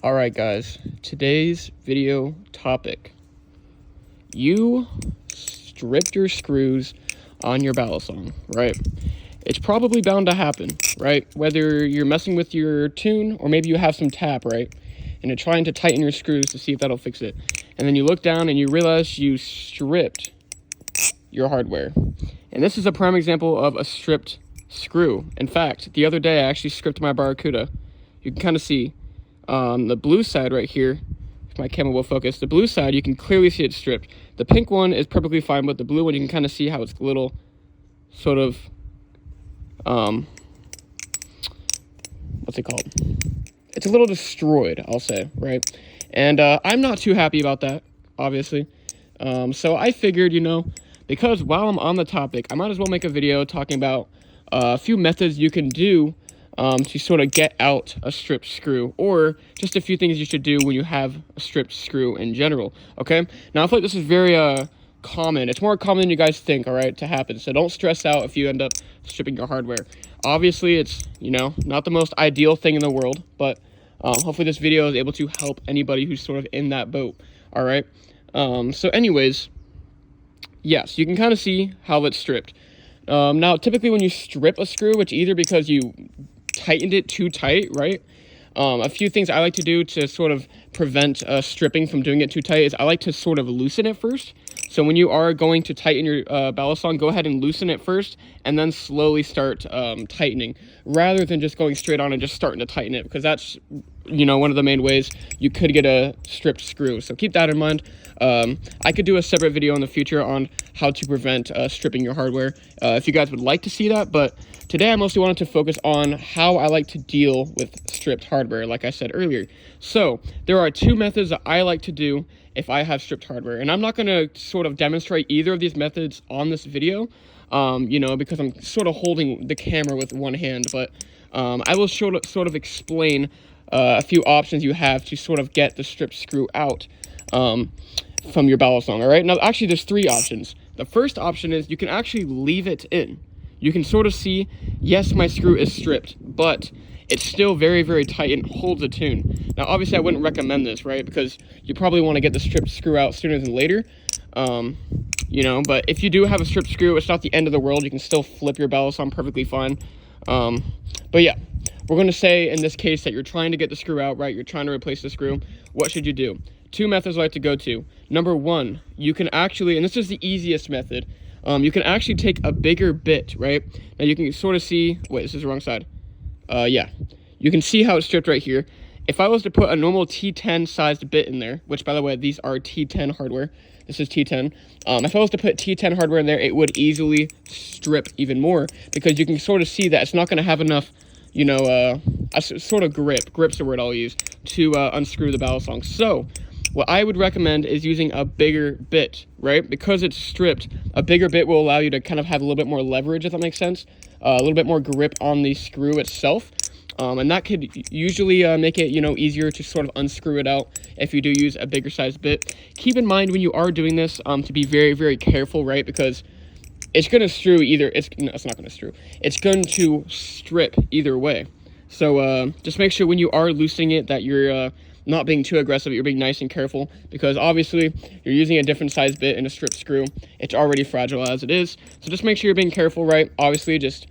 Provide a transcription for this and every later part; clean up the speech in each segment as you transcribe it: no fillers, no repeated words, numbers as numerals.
Alright guys, today's video topic. You stripped your screws on your Balisong, right? It's probably bound to happen, right? Whether you're messing with your tune or maybe you have some tap, right? And you're trying to tighten your screws to see if that'll fix it. And then you look down and you realize you stripped your hardware. And this is a prime example of a stripped screw. In fact, the other day I actually stripped my Barracuda. You can kind of see on the blue side right here, if my camera will focus, the blue side, you can clearly see it's stripped. The pink one is perfectly fine, but the blue one, you can kind of see how it's a little sort of, what's it called? It's a little destroyed, I'll say, right? And I'm not too happy about that, obviously. So I figured, because while I'm on the topic, I might as well make a video talking about a few methods you can do to sort of get out a stripped screw, or just a few things you should do when you have a stripped screw in general, okay? Now, I feel like this is very common. It's more common than you guys think, all right, to happen. So don't stress out if you end up stripping your hardware. Obviously, it's, not the most ideal thing in the world, but hopefully this video is able to help anybody who's sort of in that boat, all right? So anyways, yes, you can kind of see how it's stripped. Now, typically when you strip a screw, it's either because you tightened it too tight, right? A few things I like to do to sort of prevent stripping from doing it too tight is I like to sort of loosen it first. So when you are going to tighten your Balisong, go ahead and loosen it first and then slowly start tightening, rather than just going straight on and just starting to tighten it, because that's, one of the main ways you could get a stripped screw. So keep that in mind. I could do a separate video in the future on how to prevent stripping your hardware if you guys would like to see that, but today I mostly wanted to focus on how I like to deal with stripped hardware, like I said earlier. So there are two methods that I like to do if I have stripped hardware, and I'm not going to sort of demonstrate either of these methods on this video, because I'm sort of holding the camera with one hand, but I will sort of explain a few options you have to sort of get the stripped screw out from your Balisong, all right? Now, actually, there's three options. The first option is you can actually leave it in. You can sort of see, yes, my screw is stripped, but it's still very, very tight and holds a tune. Now, obviously, I wouldn't recommend this, right? Because you probably want to get the stripped screw out sooner than later. But if you do have a stripped screw, it's not the end of the world. You can still flip your Balisong perfectly fine. But yeah, we're going to say in this case that you're trying to get the screw out, right? You're trying to replace the screw. What should you do? Two methods I like to go to. Number one, you can actually, and this is the easiest method, you can actually take a bigger bit, right? Now you can sort of see, wait, this is the wrong side. Yeah, you can see how it's stripped right here. If I was to put a normal T10 sized bit in there, which by the way, these are T10 hardware. This is T10. If I was to put T10 hardware in there, it would easily strip even more, because you can sort of see that it's not going to have enough, a sort of grip's the word I'll use, to unscrew the Balisong. So what I would recommend is using a bigger bit, right? Because it's stripped, a bigger bit will allow you to kind of have a little bit more leverage, if that makes sense. A little bit more grip on the screw itself. And that could usually make it, easier to sort of unscrew it out if you do use a bigger size bit. Keep in mind when you are doing this to be very, very careful, right? Because it's going to strew either, it's not going to strew. It's going to strip either way. So just make sure when you are loosening it that you're not being too aggressive, you're being nice and careful, because obviously you're using a different size bit in a stripped screw. It's already fragile as it is. So just make sure you're being careful, right? Obviously just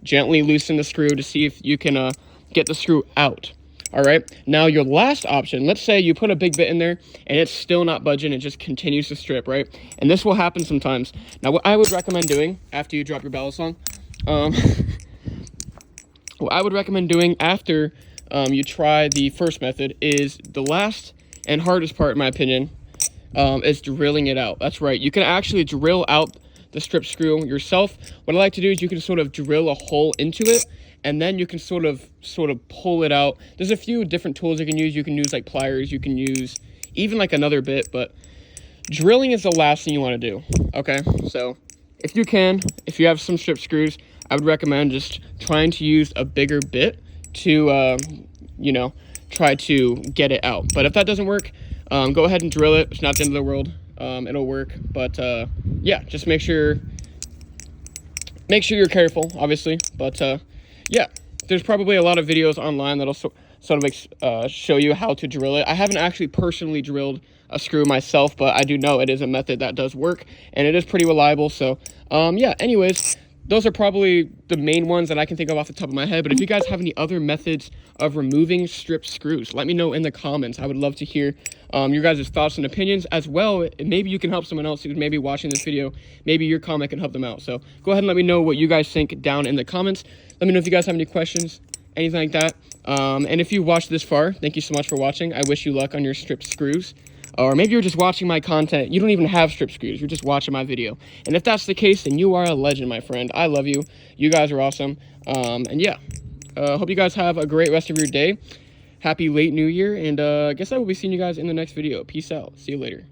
gently loosen the screw to see if you can get the screw out. All right, now your last option, let's say you put a big bit in there and it's still not budging, it just continues to strip, right? And this will happen sometimes. Now, what I would recommend doing after you drop your Balisong, what I would recommend doing after you try the first method is the last and hardest part, in my opinion, is drilling it out. That's right, you can actually drill out the stripped screw yourself. What I like to do is you can sort of drill a hole into it, and then you can sort of pull it out. There's a few different tools you can use. You can use like pliers, you can use even like another bit, but drilling is the last thing you want to do, okay? So if you have some stripped screws, I would recommend just trying to use a bigger bit to, try to get it out. But if that doesn't work, go ahead and drill it. It's not the end of the world. It'll work, but yeah, just make sure you're careful, obviously. But yeah, there's probably a lot of videos online that'll sort sort of show you how to drill it. I haven't actually personally drilled a screw myself, but I do know it is a method that does work, and it is pretty reliable. So, yeah, anyways, those are probably the main ones that I can think of off the top of my head. But if you guys have any other methods of removing stripped screws, let me know in the comments. I would love to hear your guys' thoughts and opinions as well. Maybe you can help someone else who's maybe watching this video. Maybe your comment can help them out. So go ahead and let me know what you guys think down in the comments. Let me know if you guys have any questions, anything like that. And if you watched this far, thank you so much for watching. I wish you luck on your stripped screws. Or maybe you're just watching my content. You don't even have strip screws. You're just watching my video. And if that's the case, then you are a legend, my friend. I love you. You guys are awesome. And yeah, hope you guys have a great rest of your day. Happy late New Year. And I guess I will be seeing you guys in the next video. Peace out. See you later.